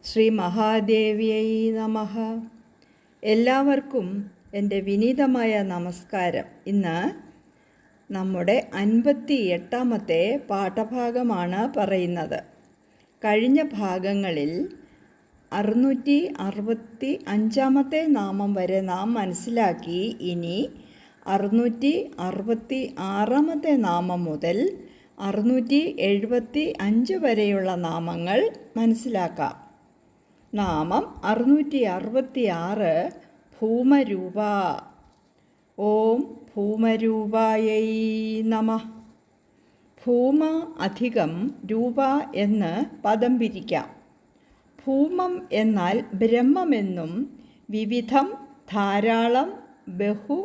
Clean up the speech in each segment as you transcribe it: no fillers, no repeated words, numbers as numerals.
ശ്രീ മഹാദേവിയൈ നമഃ. എല്ലാവർക്കും എൻ്റെ വിനീതമായ നമസ്കാരം. ഇന്ന് നമ്മുടെ 58ാമത്തെ പാഠഭാഗമാണ് പറയുന്നത്. കഴിഞ്ഞ ഭാഗങ്ങളിൽ 665ാമത്തെ നാമം വരെ നാം മനസ്സിലാക്കി. ഇനി 666ാമത്തെ നാമം മുതൽ 675 വരെയുള്ള നാമങ്ങൾ മനസ്സിലാക്കാം. നാമം 666 ഭൂമരൂപ. ഓം ഭൂമരൂപായൈ നമഃ. ഭൂമ അധികം രൂപ എന്ന് പദം പിരിക്കാം. ഭൂമം എന്നാൽ ബ്രഹ്മമെന്നും വിവിധം, ധാരാളം, ബഹു,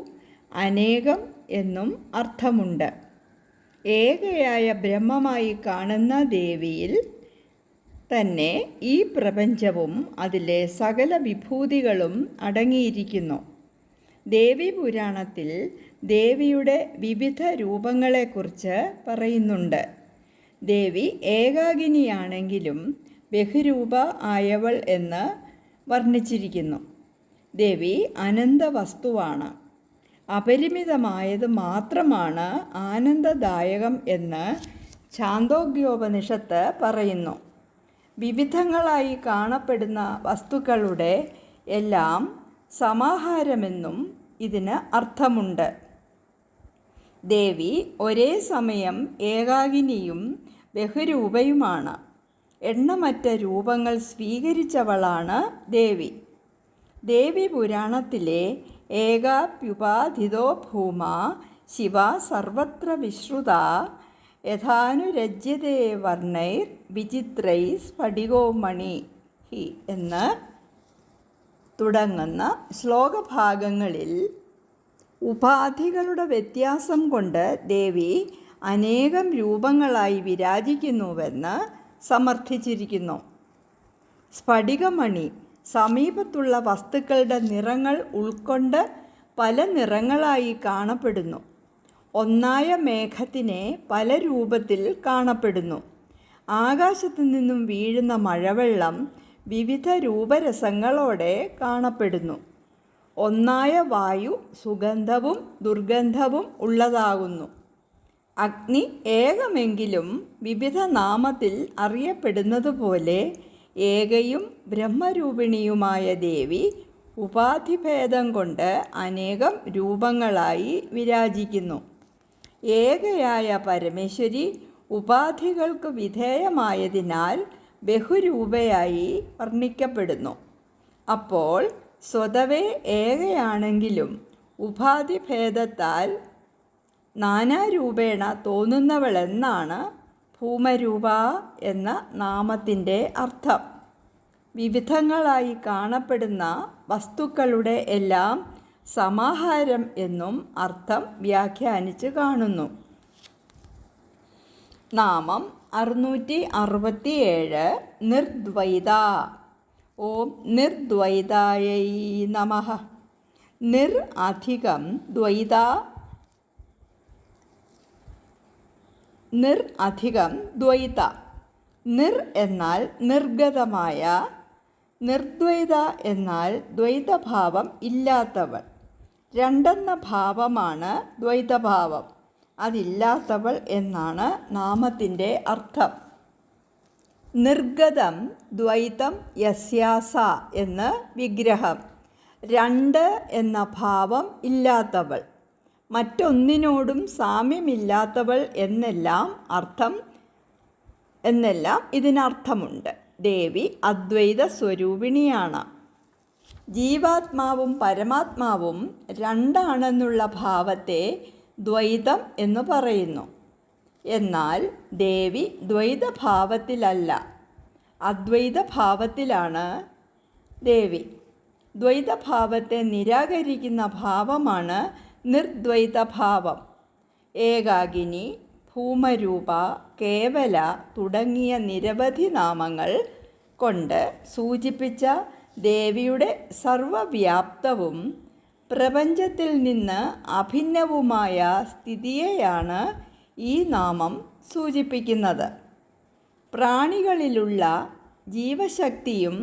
അനേകം എന്നും അർത്ഥമുണ്ട്. ഏകയായ ബ്രഹ്മമായി കാണുന്ന ദേവിയിൽ തന്നെ ഈ പ്രപഞ്ചവും അതിലെ സകല വിഭൂതികളും അടങ്ങിയിരിക്കുന്നു. ദേവി പുരാണത്തിൽ ദേവിയുടെ വിവിധ രൂപങ്ങളെക്കുറിച്ച് പറയുന്നുണ്ട്. ദേവി ഏകാകിനിയാണെങ്കിലും ബഹുരൂപ ആയവൾ എന്ന് വർണ്ണിച്ചിരിക്കുന്നു. ദേവി അനന്ത വസ്തുവാണ്. അപരിമിതമായത് മാത്രമാണ് ആനന്ദദായകം എന്ന് ഛാന്തോഗ്യോപനിഷത്ത് പറയുന്നു. വിവിധങ്ങളായി കാണപ്പെടുന്ന വസ്തുക്കളുടെ എല്ലാം സമാഹാരമെന്നും ഇതിന് അർത്ഥമുണ്ട്. ദേവി ഒരേ സമയം ഏകാകിനിയും ബഹുരൂപയുമാണ്. എണ്ണമറ്റ രൂപങ്ങൾ സ്വീകരിച്ചവളാണ് ദേവി. ദേവി പുരാണത്തിലെ ഏകാപ്യുപാധിതോ ഭൂമ ശിവ സർവത്ര വിശ്രുത യഥാനുരജ്യതേ വർണ്ണൈർ വിചിത്രൈ സ്ഫടികോ മണി ഹി എന്ന് തുടങ്ങുന്ന ശ്ലോകഭാഗങ്ങളിൽ ഉപാധികളുടെ വ്യത്യാസം കൊണ്ട് ദേവി അനേകം രൂപങ്ങളായി വിരാജിക്കുന്നുവെന്ന് സമർത്ഥിച്ചിരിക്കുന്നു. സ്ഫടികമണി സമീപത്തുള്ള വസ്തുക്കളുടെ നിറങ്ങൾ ഉൾക്കൊണ്ട് പല നിറങ്ങളായി കാണപ്പെടുന്നു. ഒന്നായ മേഘത്തിനെ പല രൂപത്തിൽ കാണപ്പെടുന്നു. ആകാശത്തു നിന്നും വീഴുന്ന മഴവെള്ളം വിവിധ രൂപരസങ്ങളോടെ കാണപ്പെടുന്നു. ഒന്നായ വായു സുഗന്ധവും ദുർഗന്ധവും ഉള്ളതാകുന്നു. അഗ്നി ഏകമെങ്കിലും വിവിധ നാമത്തിൽ അറിയപ്പെടുന്നതുപോലെ ഏകയും ബ്രഹ്മരൂപിണിയുമായ ദേവി ഉപാധിഭേദം കൊണ്ട് അനേകം രൂപങ്ങളായി വിരാജിക്കുന്നു. ഏകയായ പരമേശ്വരി ഉപാധികൾക്ക് വിധേയമായതിനാൽ ബഹുരൂപയായി വർണ്ണിക്കപ്പെടുന്നു. അപ്പോൾ സ്വതവേ ഏകയാണെങ്കിലും ഉപാധിഭേദത്താൽ നാനാരൂപേണ തോന്നുന്നവളെന്നാണ് ഭൂമരൂപ എന്ന നാമത്തിൻ്റെ അർത്ഥം. വിവിധങ്ങളായി കാണപ്പെടുന്ന വസ്തുക്കളുടെ എല്ലാം സമാഹാരം എന്നും അർത്ഥം വ്യാഖ്യാനിച്ച് കാണുന്നു. നാമം 667 നിർദ്വൈത. ഓം നിർദ്വൈതായൈ നമഃ. നിർ അധികം ദ്വൈത. നിർ അധികം ദ്വൈത. നിർ എന്നാൽ നിർഗതമായ, നിർദ്വൈത എന്നാൽ ദ്വൈതഭാവം ഇല്ലാത്തവൾ. രണ്ടെന്ന ഭാവമാണ് ദ്വൈതഭാവം. അതില്ലാത്തവൾ എന്നാണ് നാമത്തിൻ്റെ അർത്ഥം. നിർഗതം ദ്വൈതം യസ്യാസ എന്ന് വിഗ്രഹം. രണ്ട് എന്ന ഭാവം ഇല്ലാത്തവൾ, മറ്റൊന്നിനോടും സാമ്യമില്ലാത്തവൾ എന്നെല്ലാം ഇതിനർത്ഥമുണ്ട്. ദേവി അദ്വൈത സ്വരൂപിണിയാണ്. ജീവാത്മാവും പരമാത്മാവും രണ്ടാണെന്നുള്ള ഭാവത്തെ ദ്വൈതം എന്ന് പറയുന്നു. എന്നാൽ ദേവി ദ്വൈതഭാവത്തിലല്ല, അദ്വൈതഭാവത്തിലാണ് ദേവി. ദ്വൈതഭാവത്തെ നിരാകരിക്കുന്ന ഭാവമാണ് നിർദ്വൈതഭാവം. ഏകാകിനി, ഭൂമരൂപ, കേവല തുടങ്ങിയ നിരവധി നാമങ്ങൾ കൊണ്ട് സൂചിപ്പിച്ച ദേവിയുടെ സർവവ്യാപ്തവും പ്രപഞ്ചത്തിൽ നിന്ന് അഭിന്നവുമായ സ്ഥിതിയെയാണ് ഈ നാമം സൂചിപ്പിക്കുന്നത്. പ്രാണികളിലുള്ള ജീവശക്തിയും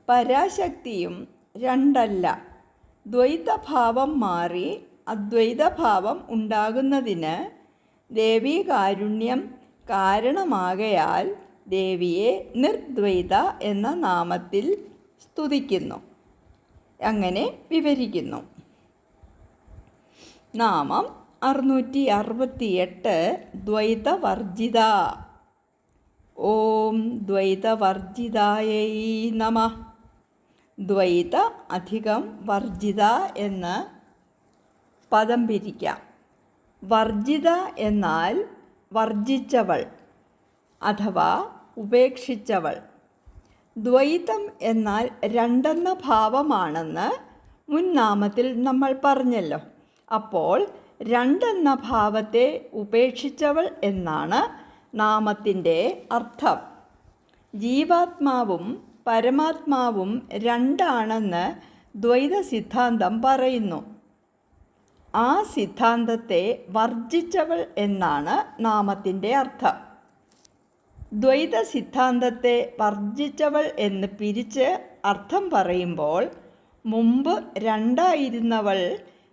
പരാശക്തിയും രണ്ടല്ല. ദ്വൈതഭാവം മാറി അദ്വൈതഭാവം ഉണ്ടാകുന്നതിന് ദേവീകാരുണ്യം കാരണമാകയാൽ ദേവിയെ നിർദ്വൈത എന്ന നാമത്തിൽ സ്തുതിക്കുന്നു. അങ്ങനെ വിവരിക്കുന്നു. നാമം 668 ദ്വൈതവർജിത. ഓം ദ്വൈതവർജിതായൈ നമഃ. ദ്വൈത അധികം വർജിത എന്ന് പദം പിരിക്കാം. വർജിത എന്നാൽ വർജിച്ചവൾ അഥവാ ഉപേക്ഷിച്ചവൾ. ദ്വൈതം എന്നാൽ രണ്ടെന്ന ഭാവമാണെന്ന് മുൻ നാമത്തിൽ നമ്മൾ പറഞ്ഞല്ലോ. അപ്പോൾ രണ്ടെന്ന ഭാവത്തെ ഉപേക്ഷിച്ചവൾ എന്നാണ് നാമത്തിൻ്റെ അർത്ഥം. ജീവാത്മാവും പരമാത്മാവും രണ്ടാണെന്ന് ദ്വൈത സിദ്ധാന്തം പറയുന്നു. ആ സിദ്ധാന്തത്തെ വർജിച്ചവൾ എന്നാണ് നാമത്തിൻ്റെ അർത്ഥം. ദ്വൈത സിദ്ധാന്തത്തെ വർജിച്ചവൾ എന്ന് പിരിച്ച് അർത്ഥം പറയുമ്പോൾ മുമ്പ് രണ്ടായിരുന്നവൾ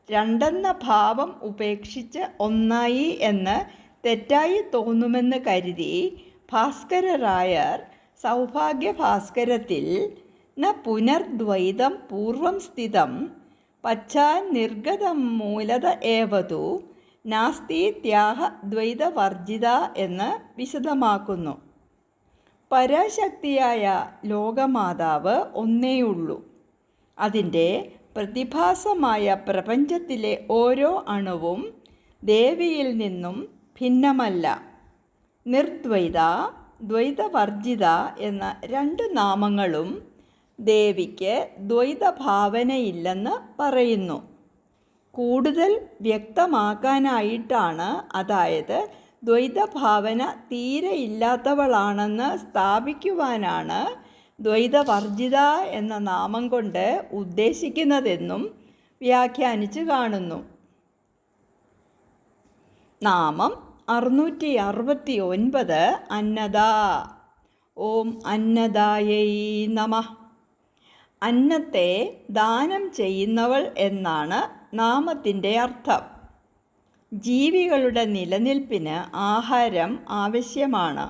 രണ്ടെന്ന ഭാവം ഉപേക്ഷിച്ച് ഒന്നായി എന്ന് തെറ്റായി തോന്നുമെന്ന് കരുതി ഭാസ്കരരായർ സൗഭാഗ്യഭാസ്കരത്തിൽ ന പുനർദ്വൈതം പൂർവം സ്ഥിതം പശ്ചാന്നിർഗതം മൂലത ഏവതു നാസ്തീത്യാഹ ദ്വൈതവർജിത എന്ന് വിശദമാക്കുന്നു. പരാശക്തിയായ ലോകമാതാവ് ഒന്നേയുള്ളൂ. അതിൻ്റെ പ്രതിഭാസമായ പ്രപഞ്ചത്തിലെ ഓരോ അണുവും ദേവിയിൽ നിന്നും ഭിന്നമല്ല. നിർദ്വൈത, ദ്വൈതവർജിത എന്ന രണ്ട് നാമങ്ങളും ദേവിക്ക് ദ്വൈതഭാവനയില്ലെന്ന് പറയുന്നു. കൂടുതൽ വ്യക്തമാക്കാനായിട്ടാണ്, അതായത് ദ്വൈതഭാവന തീരെ ഇല്ലാത്തവളാണെന്ന് സ്ഥാപിക്കുവാനാണ് ദ്വൈതവർജിത എന്ന നാമം കൊണ്ട് ഉദ്ദേശിക്കുന്നതെന്നും വ്യാഖ്യാനിച്ചു കാണുന്നു. നാമം 669 അന്നദ. ഓം അന്നദായൈ നമഃ. അന്നത്തെ ദാനം ചെയ്യുന്നവൾ എന്നാണ് നാമത്തിൻ്റെ അർത്ഥം. ജീവികളുടെ നിലനിൽപ്പിന് ആഹാരം ആവശ്യമാണ്.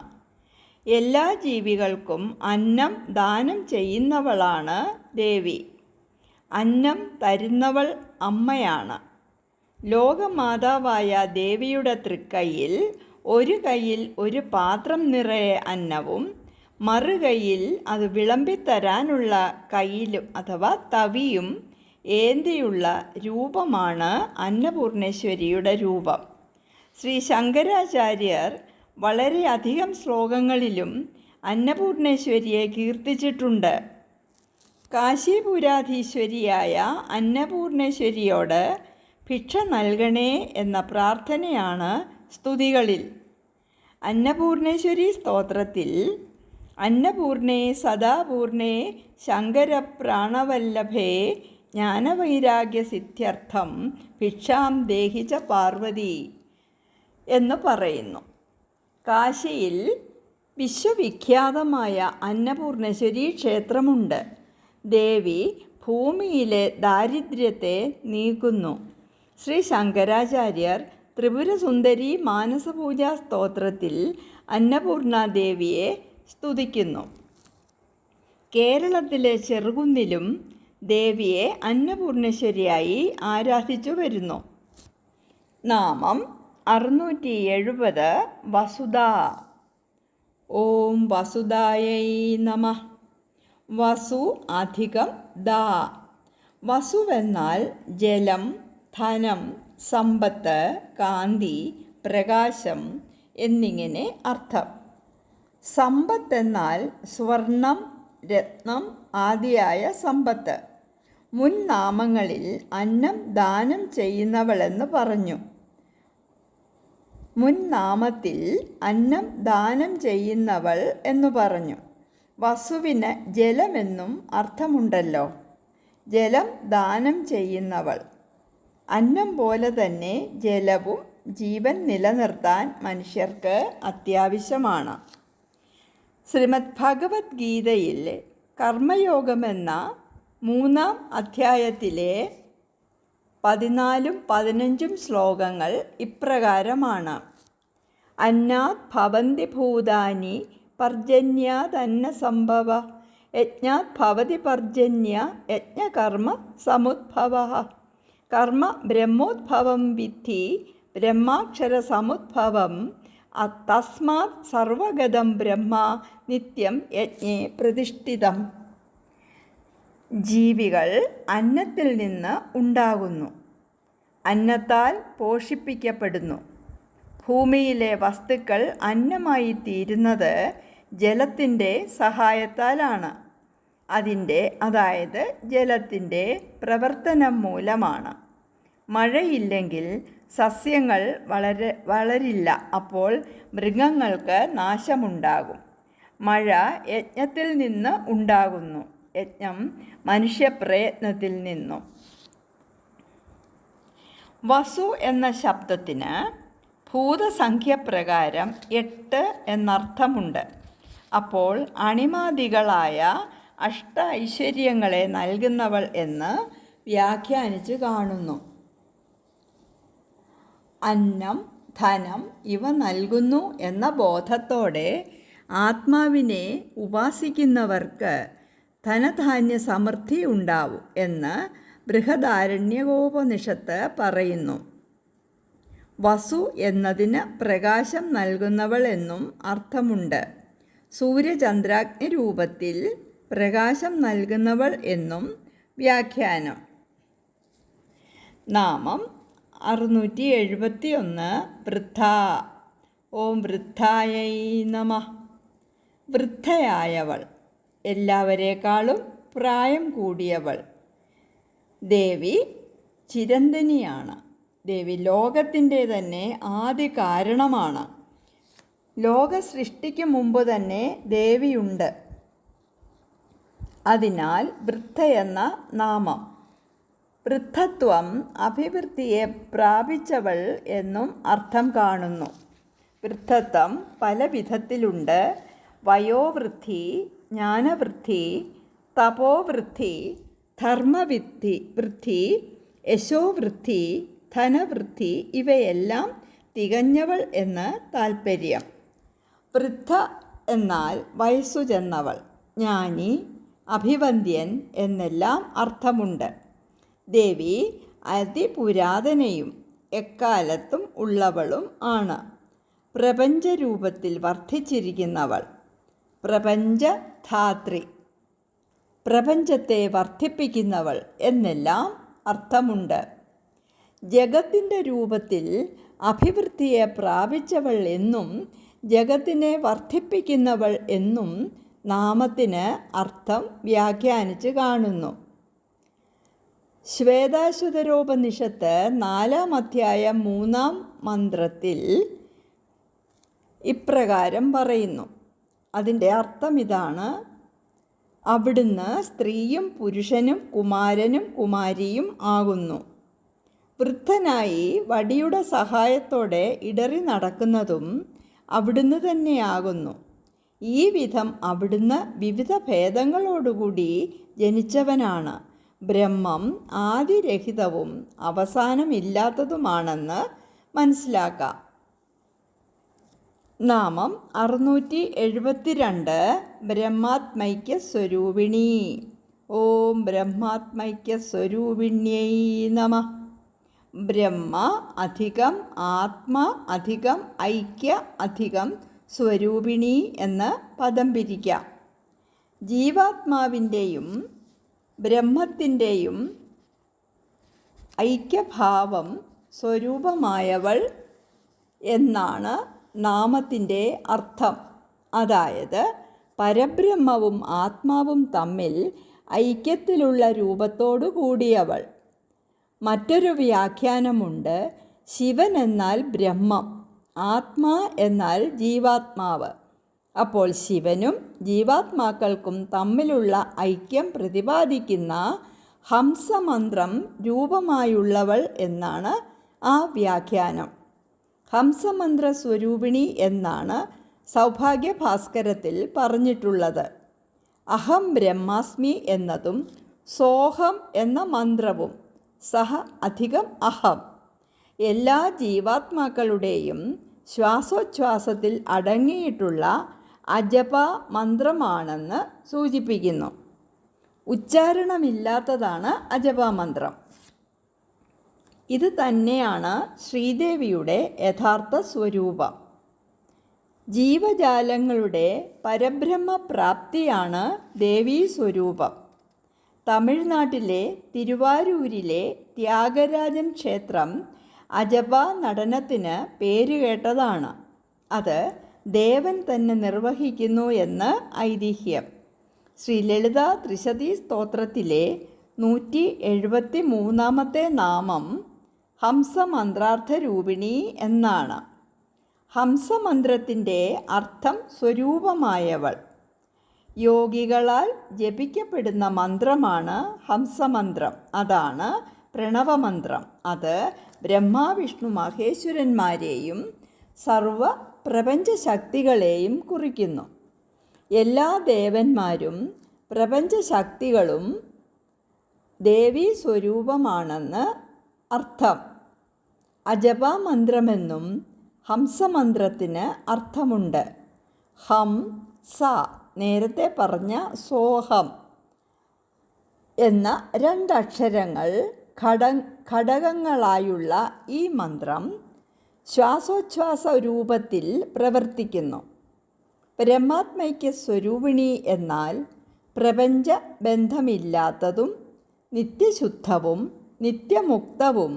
എല്ലാ ജീവികൾക്കും അന്നം ദാനം ചെയ്യുന്നവളാണ് ദേവി. അന്നം തരുന്നവൾ അമ്മയാണ്. ലോകമാതാവായ ദേവിയുടെ തൃക്കൈയിൽ ഒരു കൈയിൽ ഒരു പാത്രം നിറയെ അന്നവും മറുകൈയിൽ അത് വിളമ്പിത്തരാനുള്ള കയ്യിലും അഥവാ തവിയും ഏന്തിയുള്ള രൂപമാണ് അന്നപൂർണേശ്വരിയുടെ രൂപം. ശ്രീ ശങ്കരാചാര്യർ വളരെയധികം ശ്ലോകങ്ങളിലും അന്നപൂർണേശ്വരിയെ കീർത്തിച്ചിട്ടുണ്ട്. കാശീപുരാധീശ്വരിയായ അന്നപൂർണേശ്വരിയോട് ഭിക്ഷ നൽകണേ എന്ന പ്രാർത്ഥനയാണ് സ്തുതികളിൽ. അന്നപൂർണേശ്വരി സ്തോത്രത്തിൽ അന്നപൂർണേ സദാപൂർണേ ശങ്കരപ്രാണവല്ലഭേ ജ്ഞാനവൈരാഗ്യസിദ്ധ്യർത്ഥം ഭിക്ഷാം ദേഹി ച പാർവതി എന്ന് പറയുന്നു. കാശിയിൽ വിശ്വവിഖ്യാതമായ അന്നപൂർണേശ്വരി ക്ഷേത്രമുണ്ട്. ദേവി ഭൂമിയിലെ ദാരിദ്ര്യത്തെ നീക്കുന്നു. ശ്രീ ശങ്കരാചാര്യർ ത്രിപുരസുന്ദരി മാനസപൂജാ സ്തോത്രത്തിൽ അന്നപൂർണാദേവിയെ സ്തുതിക്കുന്നു. കേരളത്തിലെ ചെറുകുന്നിലും ദേവിയെ അന്നപൂർണേശ്വരിയായി ആരാധിച്ചു വരുന്നു. നാമം 670 വസുധ. ഓം വസുധായൈ നമഃ. വസു അധികം ദാ. വസുവെന്നാൽ ജലം, ധനം, സമ്പത്ത്, കാന്തി, പ്രകാശം എന്നിങ്ങനെ അർത്ഥം. സമ്പത്തെന്നാൽ സ്വർണം, രത്നം ആദിയായ സമ്പത്ത്. മുൻ നാമങ്ങളിൽ അന്നം ദാനം ചെയ്യുന്നവളെന്ന് പറഞ്ഞു. മുൻ നാമത്തിൽ അന്നം ദാനം ചെയ്യുന്നവൾ എന്നു പറഞ്ഞു. വസുവിന് ജലമെന്നും അർത്ഥമുണ്ടല്ലോ. ജലം ദാനം ചെയ്യുന്നവൾ. അന്നം പോലെ തന്നെ ജലവും ജീവൻ നിലനിർത്താൻ മനുഷ്യർക്ക് അത്യാവശ്യമാണ്. ശ്രീമദ് ഭഗവത്ഗീതയിൽ കർമ്മയോഗമെന്ന 3-ാം അധ്യായത്തിലെ 14-15 ശ്ലോകങ്ങൾ ഇപ്രകാരമാണ്. അന്നാത് ഭവന്തി ഭൂതാനി പർജന്യാദന്നസംഭവ യജ്ഞാത് ഭവതി പർജന്യ യജ്ഞകർമ്മ സമുദ്ഭവഃ കർമ്മ ബ്രഹ്മോദ്ഭവം വിദ്ധി ബ്രഹ്മാക്ഷരസമുദ്ഭവം തസ്മാത് സർവഗതം ബ്രഹ്മ നിത്യം യജ്ഞേ പ്രതിഷ്ഠിതം. ജീവികൾ അന്നത്തിൽ നിന്ന് ഉണ്ടാകുന്നു. അന്നത്താൽ പോഷിപ്പിക്കപ്പെടുന്നു. ഭൂമിയിലെ വസ്തുക്കൾ അന്നമായി തീരുന്നത് ജലത്തിൻ്റെ സഹായത്താലാണ്. അതായത് ജലത്തിൻ്റെ പ്രവർത്തനം മൂലമാണ്. മഴയില്ലെങ്കിൽ സസ്യങ്ങൾ വളരില്ല. അപ്പോൾ മൃഗങ്ങൾക്ക് നാശമുണ്ടാകും. മഴ യജ്ഞത്തിൽ നിന്ന് ഉണ്ടാകുന്നു. യജ്ഞം മനുഷ്യപ്രയത്നത്തിൽ നിന്നും. വസു എന്ന ശബ്ദത്തിന് ഭൂതസംഖ്യപ്രകാരം 8 എന്നർത്ഥമുണ്ട്. അപ്പോൾ അണിമാദികളായ ഐശ്വര്യങ്ങളെ നൽകുന്നവൾ എന്ന് വ്യാഖ്യാനിച്ചു കാണുന്നു. അന്നം, ധനം ഇവ നൽകുന്നു എന്ന ബോധത്തോടെ ആത്മാവിനെ ഉപാസിക്കുന്നവർക്ക് ധനധാന്യ സമൃദ്ധി ഉണ്ടാവും എന്ന് ബൃഹദാരണ്യകോപനിഷത്ത് പറയുന്നു. വസു എന്നതിന് പ്രകാശം നൽകുന്നവൾ എന്നും അർത്ഥമുണ്ട്. സൂര്യചന്ദ്രാഗ്നി രൂപത്തിൽ പ്രകാശം നൽകുന്നവൾ എന്നും വ്യാഖ്യാനം. നാമം 671 വൃദ്ധ. ഓം വൃദ്ധായൈ നമഃ. വൃദ്ധയായവൾ, എല്ലാവരേക്കാളും പ്രായം കൂടിയവൾ. ദേവി ചിരന്തനിയാണ്. ദേവി ലോകത്തിൻ്റെ തന്നെ ആദി കാരണമാണ്. ലോക സൃഷ്ടിക്ക് മുമ്പ് തന്നെ ദേവിയുണ്ട്. അതിനാൽ വൃദ്ധയെന്ന നാമം. വൃദ്ധത്വം അഭിവൃദ്ധിയെ പ്രാപിച്ചവൾ എന്നും അർത്ഥം കാണുന്നു. വൃദ്ധത്വം പല വിധത്തിലുണ്ട്. വയോവൃദ്ധി, ജ്ഞാനവൃദ്ധി, തപോവൃദ്ധി, ധർമ്മവൃദ്ധി, യശോവൃദ്ധി, ധനവൃദ്ധി ഇവയെല്ലാം തികഞ്ഞവൾ എന്ന് താൽപ്പര്യം. വൃദ്ധ എന്നാൽ വയസ്സു ചെന്നവൾ, ജ്ഞാനി, അഭിവന്ദ്യൻ എന്നെല്ലാം അർത്ഥമുണ്ട്. ദേവി അതിപുരാതനയും എക്കാലത്തും ഉള്ളവളും ആണ്. പ്രപഞ്ചരൂപത്തിൽ വർദ്ധിച്ചിരിക്കുന്നവൾ, പ്രപഞ്ചധാത്രി, പ്രപഞ്ചത്തെ വർദ്ധിപ്പിക്കുന്നവൾ എന്നെല്ലാം അർത്ഥമുണ്ട്. ജഗത്തിൻ്റെ രൂപത്തിൽ അഭിവൃദ്ധിയെ പ്രാപിച്ചവൾ എന്നും ജഗത്തിനെ വർദ്ധിപ്പിക്കുന്നവൾ എന്നും നാമത്തിന് അർത്ഥം വ്യാഖ്യാനിച്ച് കാണുന്നു. ശ്വേതാശ്വതരോപനിഷത്ത് 4-ാം അധ്യായം 3-ാം മന്ത്രത്തിൽ ഇപ്രകാരം പറയുന്നു. അതിൻ്റെ അർത്ഥം ഇതാണ്. അവിടുന്ന് സ്ത്രീയും പുരുഷനും കുമാരനും കുമാരിയും ആകുന്നു. വൃദ്ധനായി വടിയുടെ സഹായത്തോടെ ഇടറി നടക്കുന്നതും അവിടുന്ന് തന്നെയാകുന്നു. ഈ വിധം അവിടുന്ന് വിവിധ ഭേദങ്ങളോടുകൂടി ജനിച്ചവനാണ്. ബ്രഹ്മം ആദിരഹിതവും അവസാനമില്ലാത്തതുമാണെന്ന് മനസ്സിലാക്കാം. നാമം 672 ബ്രഹ്മാത്മൈക്യസ്വരൂപിണി. ഓം ബ്രഹ്മാത്മൈക്യസ്വരൂപിണ്യൈ നമഃ. ബ്രഹ്മ അധികം ആത്മ അധികം ഐക്യ അധികം സ്വരൂപിണി എന്ന് പദം പിരിക്കാം. ജീവാത്മാവിൻ്റെയും ബ്രഹ്മത്തിൻ്റെയും ഐക്യഭാവം സ്വരൂപമായവൾ എന്നാണ് നാമത്തിൻ്റെ അർത്ഥം. അതായത് പരബ്രഹ്മവും ആത്മാവും തമ്മിൽ ഐക്യത്തിലുള്ള രൂപത്തോടു കൂടിയവൾ. മറ്റൊരു വ്യാഖ്യാനമുണ്ട്. ശിവൻ എന്നാൽ ബ്രഹ്മം, ആത്മാ എന്നാൽ ജീവാത്മാവ്. അപ്പോൾ ശിവനും ജീവാത്മാക്കൾക്കും തമ്മിലുള്ള ഐക്യം പ്രതിപാദിക്കുന്ന ഹംസമന്ത്രം രൂപമായുള്ളവൾ എന്നാണ് ആ വ്യാഖ്യാനം. ഹംസമന്ത്ര സ്വരൂപിണി എന്നാണ് സൗഭാഗ്യഭാസ്കരത്തിൽ പറഞ്ഞിട്ടുള്ളത്. അഹം ബ്രഹ്മാസ്മി എന്നതും സോഹം എന്ന മന്ത്രവും സഹ അധികം അഹം എല്ലാ ജീവാത്മാക്കളുടെയും ശ്വാസോച്ഛ്വാസത്തിൽ അടങ്ങിയിട്ടുള്ള അജപ മന്ത്രമാണെന്ന് സൂചിപ്പിക്കുന്നു. ഉച്ചാരണമില്ലാത്തതാണ് അജപ മന്ത്രം. ഇത് തന്നെയാണ് ശ്രീദേവിയുടെ യഥാർത്ഥ സ്വരൂപം. ജീവജാലങ്ങളുടെ പരബ്രഹ്മപ്രാപ്തിയാണ് ദേവീ സ്വരൂപം. തമിഴ്നാട്ടിലെ തിരുവാരൂരിലെ ത്യാഗരാജൻ ക്ഷേത്രം അജപ നടനത്തിന് പേരുകേട്ടതാണ്. അത് ദേവൻ തന്നെ നിർവഹിക്കുന്നു എന്ന് ഐതിഹ്യം. ശ്രീ ലളിതാ ത്രിശതി സ്തോത്രത്തിലെ 173 നാമം ഹംസമന്ത്രാർത്ഥരൂപിണി എന്നാണ്. ഹംസമന്ത്രത്തിൻ്റെ അർത്ഥം സ്വരൂപമായവൾ. യോഗികളാൽ ജപിക്കപ്പെടുന്ന മന്ത്രമാണ് ഹംസമന്ത്രം. അതാണ് പ്രണവമന്ത്രം. അത് ബ്രഹ്മാവിഷ്ണു മഹേശ്വരന്മാരെയും സർവ പ്രപഞ്ചശക്തികളെയും കുറിക്കുന്നു. എല്ലാ ദേവന്മാരും പ്രപഞ്ചശക്തികളും ദേവീ സ്വരൂപമാണെന്ന് അർത്ഥം. അജപ മന്ത്രമെന്നും ഹംസമന്ത്രത്തിന് അർത്ഥമുണ്ട്. ഹം സ, നേരത്തെ പറഞ്ഞ സോഹം എന്ന 2 അക്ഷരങ്ങൾ ഘടകങ്ങളായുള്ള ഈ മന്ത്രം ശ്വാസോച്ഛ്വാസ രൂപത്തിൽ പ്രവർത്തിക്കുന്നു. ബ്രഹ്മാത്മൈക്യ സ്വരൂപിണി എന്നാൽ പ്രപഞ്ച ബന്ധമില്ലാത്തതും നിത്യശുദ്ധവും നിത്യമുക്തവും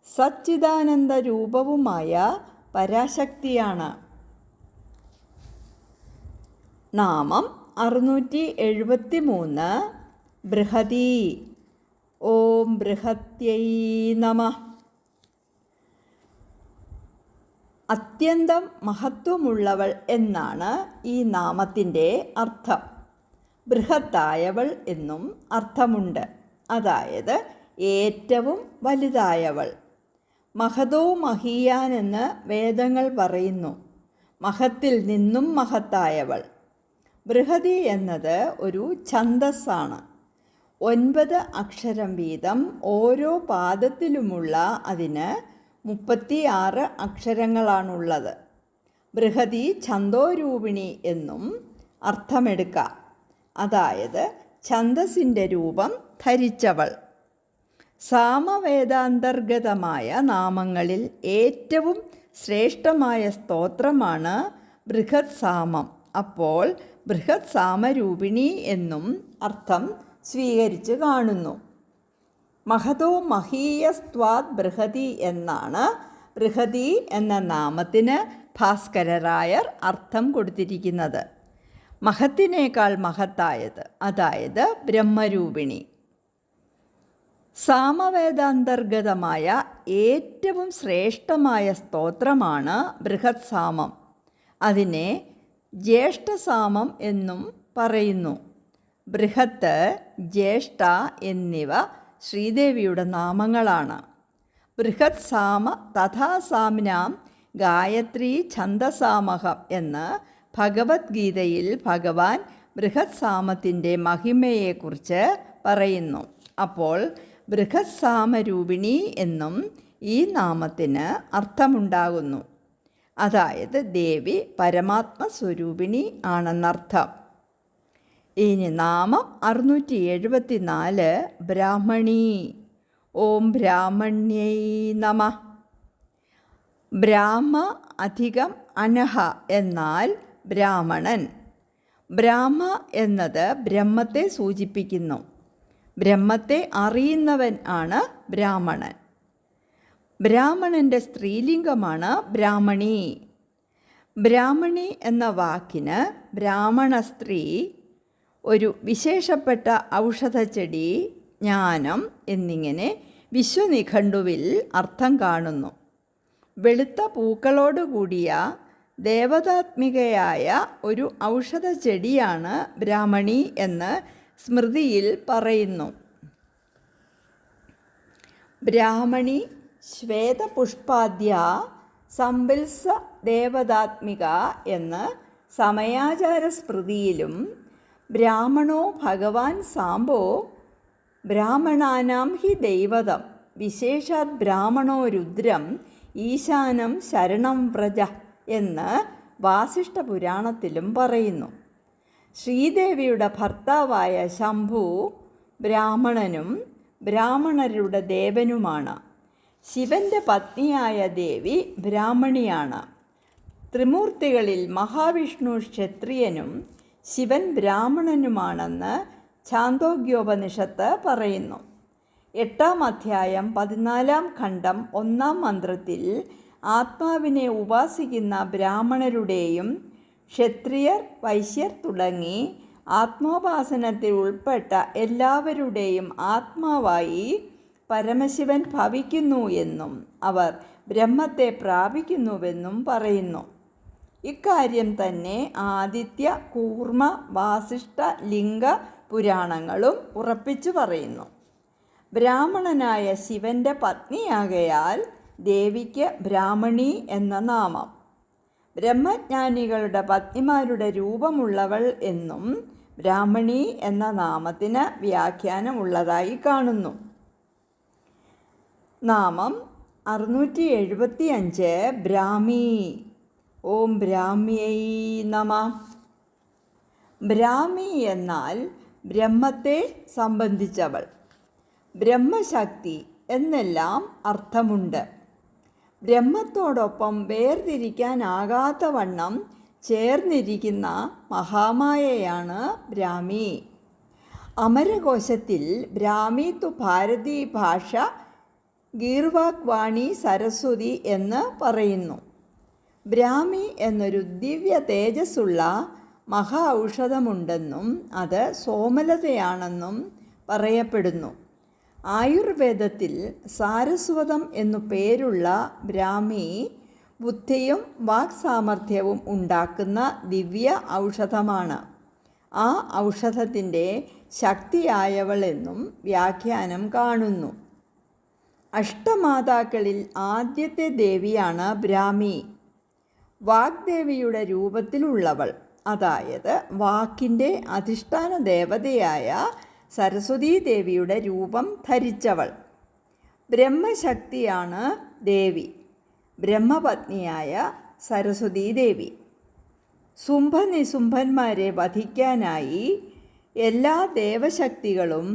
സച്ചിദാനന്ദ രൂപവുമായ പരാശക്തിയാണ്. നാമം 673 ബൃഹതി. ഓം ബൃഹത്യൈ നമഃ. അത്യന്തം മഹത്വമുള്ളവൾ എന്നാണ് ഈ നാമത്തിൻ്റെ അർത്ഥം. ബൃഹത്തായവൾ എന്നും അർത്ഥമുണ്ട്. അതായത് ഏറ്റവും വലുതായവൾ. മഹതോ മഹീയാൻ എന്ന് വേദങ്ങൾ പറയുന്നു. മഹത്തിൽ നിന്നും മഹത്തായവൾ. ബൃഹതി എന്നത് ഒരു ഛന്ദസ്സാണ്. 9 അക്ഷരം വീതം ഓരോ പാദത്തിലുമുള്ള അതിന് 36 അക്ഷരങ്ങളാണുള്ളത്. ബൃഹതി ഛന്ദോരൂപിണി എന്നും അർത്ഥമെടുക്കാം. അതായത് ഛന്ദസ്സിൻ്റെ രൂപം ധരിച്ചവൾ. സാമവേദാന്തർഗതമായ നാമങ്ങളിൽ ഏറ്റവും ശ്രേഷ്ഠമായ സ്തോത്രമാണ് ബൃഹത് സാമം. അപ്പോൾ ബൃഹത് സാമരൂപിണി എന്നും അർത്ഥം സ്വീകരിച്ച് കാണുന്നു. മഹതോ മഹീയസ്ത്വാത് ബൃഹതി എന്നാണ് ബൃഹതി എന്ന നാമത്തിന് ഭാസ്കരരായർ അർത്ഥം കൊടുത്തിരിക്കുന്നത്. മഹത്തിനേക്കാൾ മഹത്തായത്, അതായത് ബ്രഹ്മരൂപിണി. സാമവേദാന്തർഗതമായ ഏറ്റവും ശ്രേഷ്ഠമായ സ്തോത്രമാണ് ബൃഹത് സാമം. അതിനെ ജ്യേഷ്ഠസാമം എന്നും പറയുന്നു. ബൃഹത്ത്, ജ്യേഷ്ഠ എന്നിവ ശ്രീദേവിയുടെ നാമങ്ങളാണ്. ബൃഹത് സാമ തഥാ സാമ്നാം ഗായത്രി ഛന്ദസാമഹം എന്ന് ഭഗവത്ഗീതയിൽ ഭഗവാൻ ബൃഹത് സാമത്തിൻ്റെ മഹിമയെക്കുറിച്ച് പറയുന്നു. അപ്പോൾ ബൃഹത് സാമരൂപിണി എന്നും ഈ നാമത്തിന് അർത്ഥമുണ്ടാകുന്നു. അതായത് ദേവി പരമാത്മസ്വരൂപിണി ആണെന്നർത്ഥം. ഇനി നാമം 674 ബ്രാഹ്മണി. ഓം ബ്രാഹ്മണ്യൈ നമഃ. ബ്രാഹ്മ അധികം അനഹ എന്നാൽ ബ്രാഹ്മണൻ. ബ്രാഹ്മ എന്നത് ബ്രഹ്മത്തെ സൂചിപ്പിക്കുന്നു. ബ്രഹ്മത്തെ അറിയുന്നവൻ ആണ് ബ്രാഹ്മണൻ. ബ്രാഹ്മണൻ്റെ സ്ത്രീലിംഗമാണ് ബ്രാഹ്മണി. ബ്രാഹ്മണി എന്ന വാക്കിന് ബ്രാഹ്മണ സ്ത്രീ, ഒരു വിശേഷപ്പെട്ട ഔഷധച്ചെടി, ജ്ഞാനം എന്നിങ്ങനെ വിശ്വനിഘണ്ടുവിൽ അർത്ഥം കാണുന്നു. വെളുത്ത പൂക്കളോടുകൂടിയ ദേവതാത്മികയായ ഒരു ഔഷധച്ചെടിയാണ് ബ്രാഹ്മണി എന്ന് സ്മൃതിയിൽ പറയുന്നു. ബ്രാഹ്മണി ശ്വേതപുഷ്പാദ്യ സംവിൽസ ദേവതാത്മിക എന്ന് സമയാചാര സ്മൃതിയിലും ബ്രാഹ്മണോ ഭഗവാൻ സാംബോ ബ്രാഹ്മണാനാം ഹി ദൈവതം വിശേഷാത് ബ്രാഹ്മണോ രുദ്രം ഈശാനം ശരണം വ്രജ എന്ന് വാസിഷ്ഠ പുരാണത്തിലും പറയുന്നു. ശ്രീദേവിയുടെ ഭർത്താവായ ശംഭു ബ്രാഹ്മണനും ബ്രാഹ്മണരുടെ ദേവനുമാണ്. ശിവൻ്റെ പത്നിയായ ദേവി ബ്രാഹ്മണിയാണ്. ത്രിമൂർത്തികളിൽ മഹാവിഷ്ണു ക്ഷത്രിയനും ശിവൻ ബ്രാഹ്മണനുമാണെന്ന് ഛാന്തോഗ്യോപനിഷത്ത് പറയുന്നു. 8-ാം അധ്യായം 14-ാം ഖണ്ഡം 1-ാം മന്ത്രത്തിൽ ആത്മാവിനെ ഉപാസിക്കുന്ന ബ്രാഹ്മണരുടെയും ക്ഷത്രിയർ, വൈശ്യർ തുടങ്ങി ആത്മോപാസനത്തിൽ ഉൾപ്പെട്ട എല്ലാവരുടെയും ആത്മാവായി പരമശിവൻ ഭവിക്കുന്നു എന്നും അവർ ബ്രഹ്മത്തെ പ്രാപിക്കുന്നുവെന്നും പറയുന്നു. ഇക്കാര്യം തന്നെ ആദിത്യ, കൂർമ്മ, വാസിഷ്ഠ, ലിംഗ പുരാണങ്ങളും ഉറപ്പിച്ചു പറയുന്നു. ബ്രാഹ്മണനായ ശിവൻ്റെ പത്നിയാകയാൽ ദേവിക്ക് ബ്രാഹ്മണി എന്ന നാമം. ബ്രഹ്മജ്ഞാനികളുടെ പത്നിമാരുടെ രൂപമുള്ളവൾ എന്നും ബ്രാഹ്മണി എന്ന നാമത്തിന് വ്യാഖ്യാനമുള്ളതായി കാണുന്നു. നാമം 675 ബ്രാഹ്മി. ഓം ബ്രാഹ്മ്യൈ നമഃ. ബ്രാഹ്മി എന്നാൽ ബ്രഹ്മത്തെ സംബന്ധിച്ചവൾ, ബ്രഹ്മശക്തി എന്നെല്ലാം അർത്ഥമുണ്ട്. ബ്രഹ്മത്തോടൊപ്പം വേർതിരിക്കാനാകാത്ത വണ്ണം ചേർന്നിരിക്കുന്ന മഹാമായയാണ് ബ്രാഹ്മി. അമരകോശത്തിൽ ബ്രാഹ്മി തു ഭാരതീ ഭാഷ ഗീർവാക് വാണി സരസ്വതി എന്ന് പറയുന്നു. ബ്രാഹ്മി എന്നൊരു ദിവ്യ തേജസ്സുള്ള മഹാ ഔഷധമുണ്ടെന്നും അത് സോമലതയാണെന്നും പറയപ്പെടുന്നു. ആയുർവേദത്തിൽ സാരസ്വതം എന്നു പേരുള്ള ബ്രാഹ്മി ബുദ്ധിയും വാക്സാമർഥ്യവും ഉണ്ടാക്കുന്ന ദിവ്യ ഔഷധമാണ്. ആ ഔഷധത്തിൻ്റെ ശക്തിയായവളെന്നും വ്യാഖ്യാനം കാണുന്നു. അഷ്ടമാതാക്കളിൽ ആദ്യത്തെ ദേവിയാണ് ബ്രാഹ്മി. വാഗ്ദേവിയുടെ രൂപത്തിലുള്ളവൾ, അതായത് വാക്കിൻ്റെ അധിഷ്ഠാന ദേവതയായ സരസ്വതീ ദേവിയുടെ രൂപം ധരിച്ചവൾ. ബ്രഹ്മശക്തിയാണ് ദേവി, ബ്രഹ്മപത്നിയായ സരസ്വതീ ദേവി. ശുംഭനിശുംഭന്മാരെ വധിക്കാനായി എല്ലാ ദേവശക്തികളും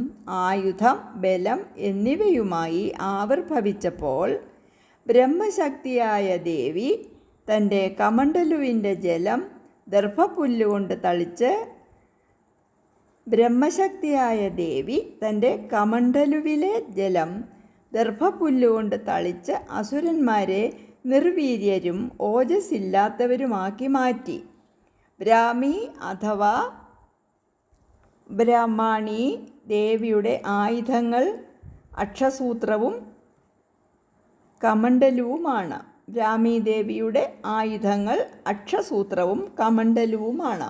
ആയുധം, ബലം എന്നിവയുമായി ആവിർഭവിച്ചപ്പോൾ ബ്രഹ്മശക്തിയായ ദേവി തൻ്റെ കമണ്ഡലുവിൻ്റെ ജലം ദർഭപ്പുല്ലുകൊണ്ട് തളിച്ച് ബ്രഹ്മശക്തിയായ ദേവി തൻ്റെ കമണ്ഡലുവിലെ ജലം ദർഭപ്പുല്ലുകൊണ്ട് തളിച്ച് അസുരന്മാരെ നിർവീര്യരും ഓജസ്സില്ലാത്തവരുമാക്കി മാറ്റി. ബ്രാഹ്മി അഥവാ ബ്രഹ്മാണി ദേവിയുടെ ആയുധങ്ങൾ അക്ഷസൂത്രവും കമണ്ഡലുവുമാണ്. ബ്രാഹ്മി ദേവിയുടെ ആയുധങ്ങൾ അക്ഷസൂത്രവും കമണ്ഡലുവുമാണ്.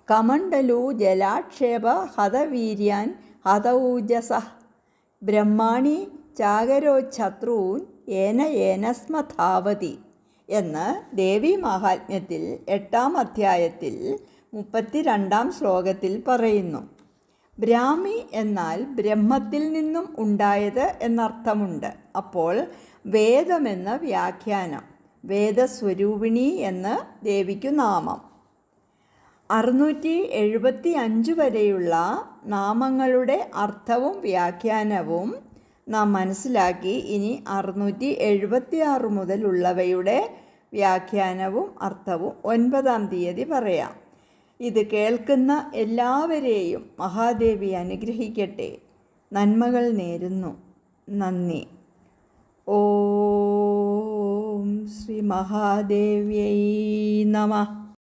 കമണ്ഡലു ജലാക്ഷേപ ഹതവീര്യാൻ ഹതൗജസ ബ്രഹ്മാണി ചാകരോച്ഛത്രൂൻ ഏന ഏനസ്മധാവതി എന്ന് ദേവീ മാഹാത്മ്യത്തിൽ 8-ാം അധ്യായത്തിൽ 32-ാം ശ്ലോകത്തിൽ പറയുന്നു. ബ്രാഹ്മി എന്നാൽ ബ്രഹ്മത്തിൽ നിന്നും ഉണ്ടായത് എന്നർത്ഥമുണ്ട്. അപ്പോൾ വേദമെന്ന വ്യാഖ്യാനം, വേദസ്വരൂപിണി എന്ന് ദേവിക്കു നാമം. 675 വരെയുള്ള നാമങ്ങളുടെ അർത്ഥവും വ്യാഖ്യാനവും നാം മനസ്സിലാക്കി. ഇനി 676 മുതലുള്ളവയുടെ വ്യാഖ്യാനവും അർത്ഥവും 9-ാം തീയതി പറയാം. ഇത് കേൾക്കുന്ന എല്ലാവരെയും മഹാദേവി അനുഗ്രഹിക്കട്ടെ. നന്മകൾ നേരുന്നു. നന്ദി. ഓം ശ്രീ മഹാദേവ്യൈ നമഃ.